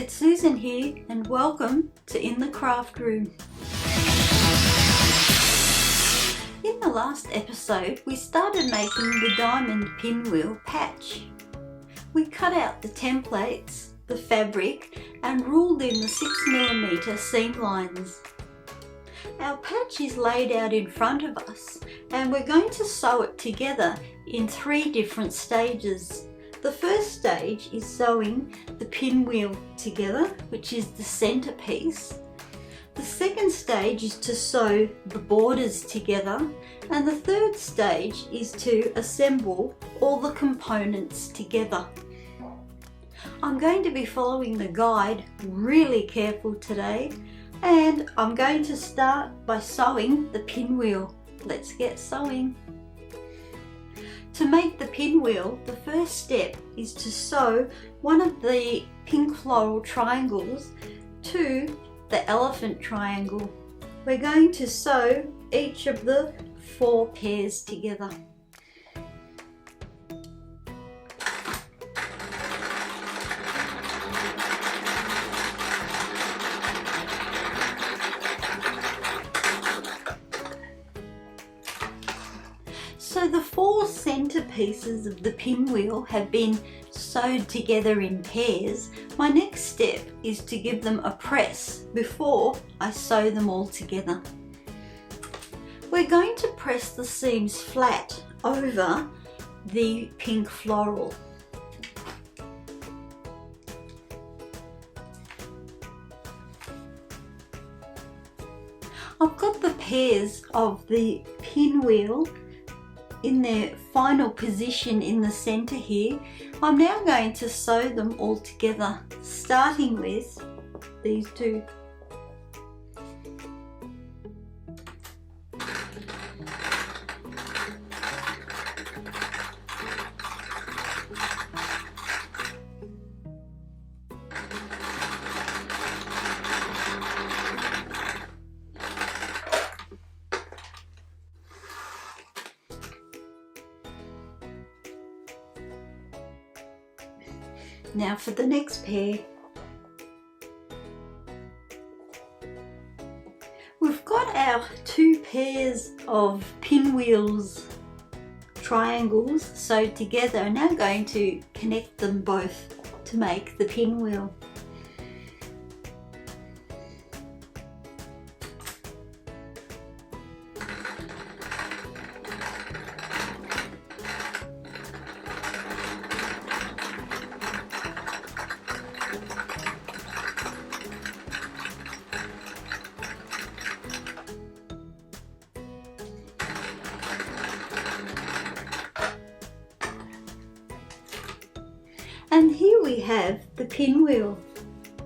it's Siouxsan here and welcome to In the Craft Room. In the last episode we started making the Diamond Pinwheel Patch. We cut out the templates, the fabric and ruled in the 6mm seam lines. Our patch is laid out in front of us and we're going to sew it together in 3 different stages. The first stage is sewing the pinwheel together, which is the centerpiece. The second stage is to sew the borders together, and the third stage is to assemble all the components together. I'm going to be following the guide really careful today, and I'm going to start by sewing the pinwheel. Let's get sewing. To make the pinwheel, the first step is to sew one of the pink floral triangles to the elephant triangle. We're going to sew each of the 4 pairs together. So the 4 centerpieces of the pinwheel have been sewed together in pairs. My next step is to give them a press before I sew them all together. We're going to press the seams flat over the pink floral. I've got the pairs of the pinwheel in their final position in the center here. I'm now going to sew them all together, starting with these 2. Now for the next pair. We've got our 2 pairs of pinwheels, triangles sewed together, and now going to connect them both to make the pinwheel. And here we have the pinwheel.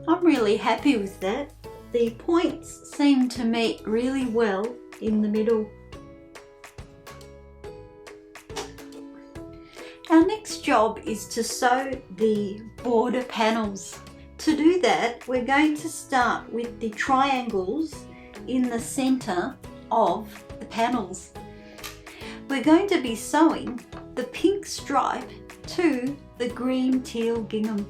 I'm really happy with that. The points seem to meet really well in the middle. Our next job is to sew the border panels. To do that, we're going to start with the triangles in the center of the panels. We're going to be sewing the pink stripe to the green teal gingham.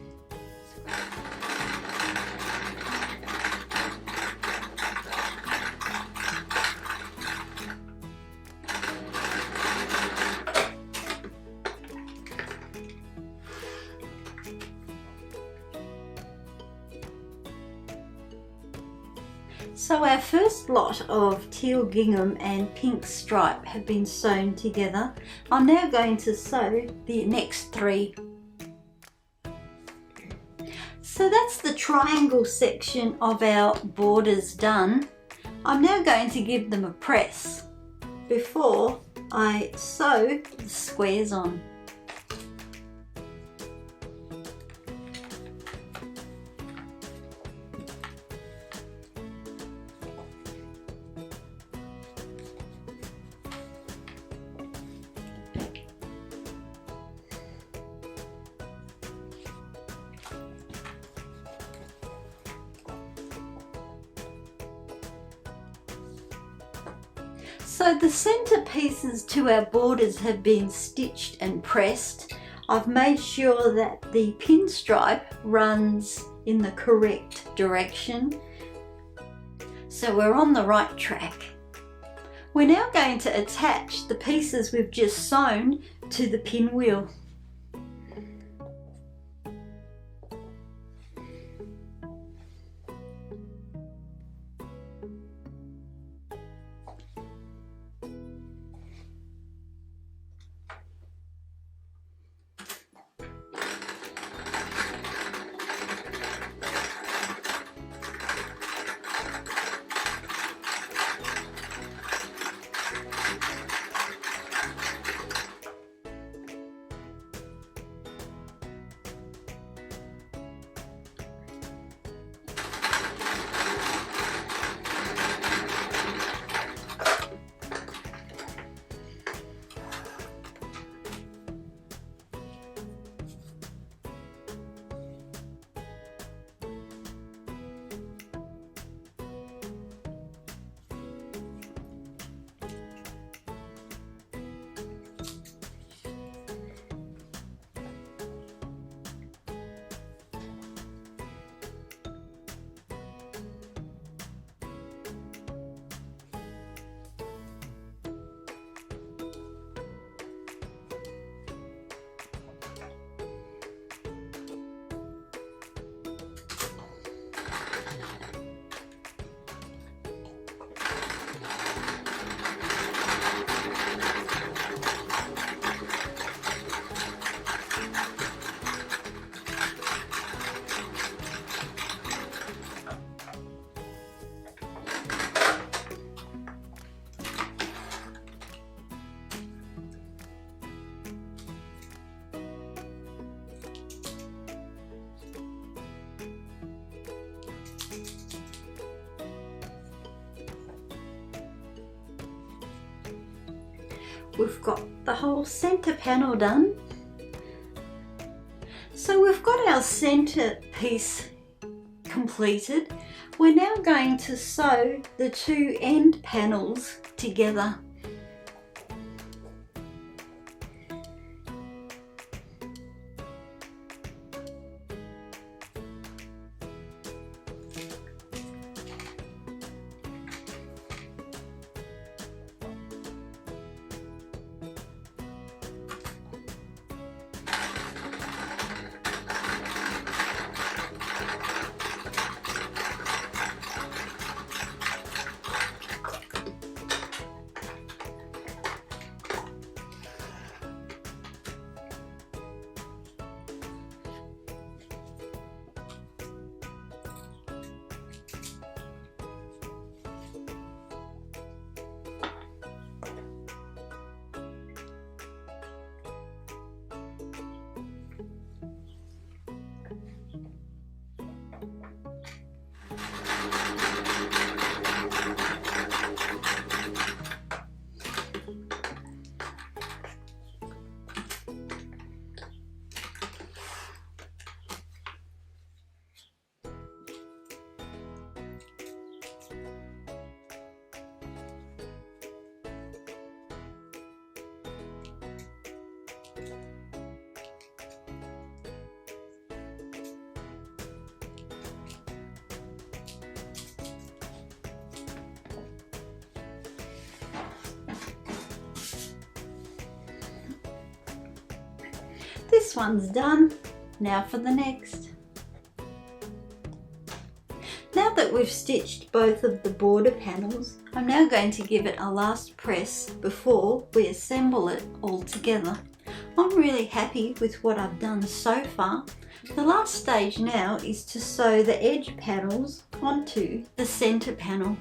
So our first lot of teal gingham and pink stripe have been sewn together. I'm now going to sew the next 3. So that's the triangle section of our borders done. I'm now going to give them a press before I sew the squares on. So the center pieces to our borders have been stitched and pressed. I've made sure that the pinstripe runs in the correct direction, so we're on the right track. We're now going to attach the pieces we've just sewn to the pinwheel. We've got the whole centre panel done. So we've got our centre piece completed. We're now going to sew the two end panels together. This one's done. Now for the next. Now that we've stitched both of the border panels, I'm now going to give it a last press before we assemble it all together. I'm really happy with what I've done so far. The last stage now is to sew the edge panels onto the centre panel.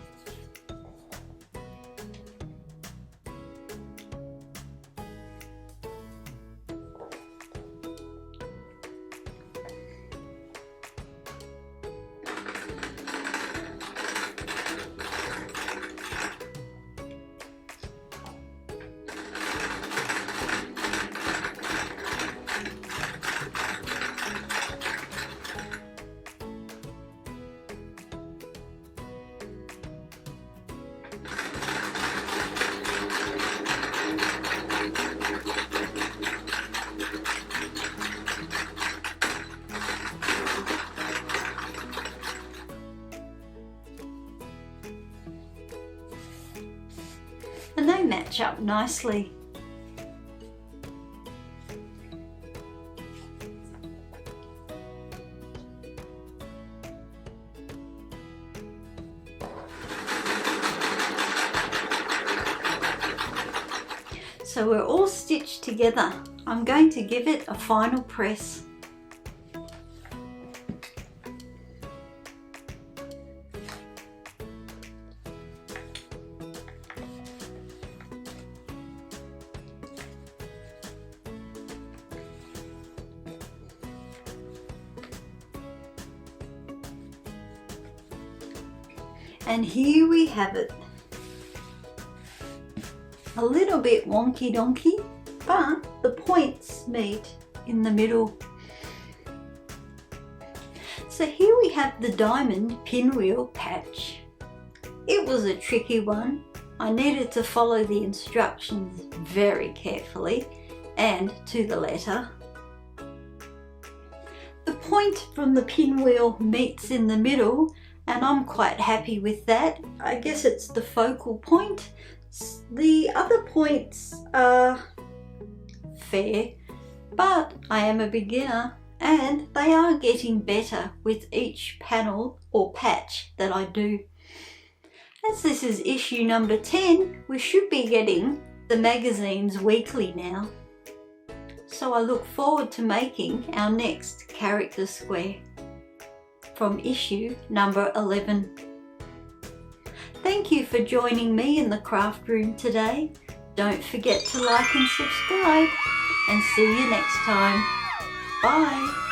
they match up nicely. So we're all stitched together. I'm going to give it a final press. And here we have it. A little bit wonky donkey, but the points meet in the middle. So here we have the Diamond Pinwheel Patch. It was a tricky one. I needed to follow the instructions very carefully and to the letter. The point from the pinwheel meets in the middle, and I'm quite happy with that. I guess it's the focal point. The other points are fair, but I am a beginner and they are getting better with each panel or patch that I do. As this is issue number 10, we should be getting the magazines weekly now. So I look forward to making our next character square from issue number 11. Thank you for joining me in the craft room today. Don't forget to like and subscribe, and see you next time. Bye.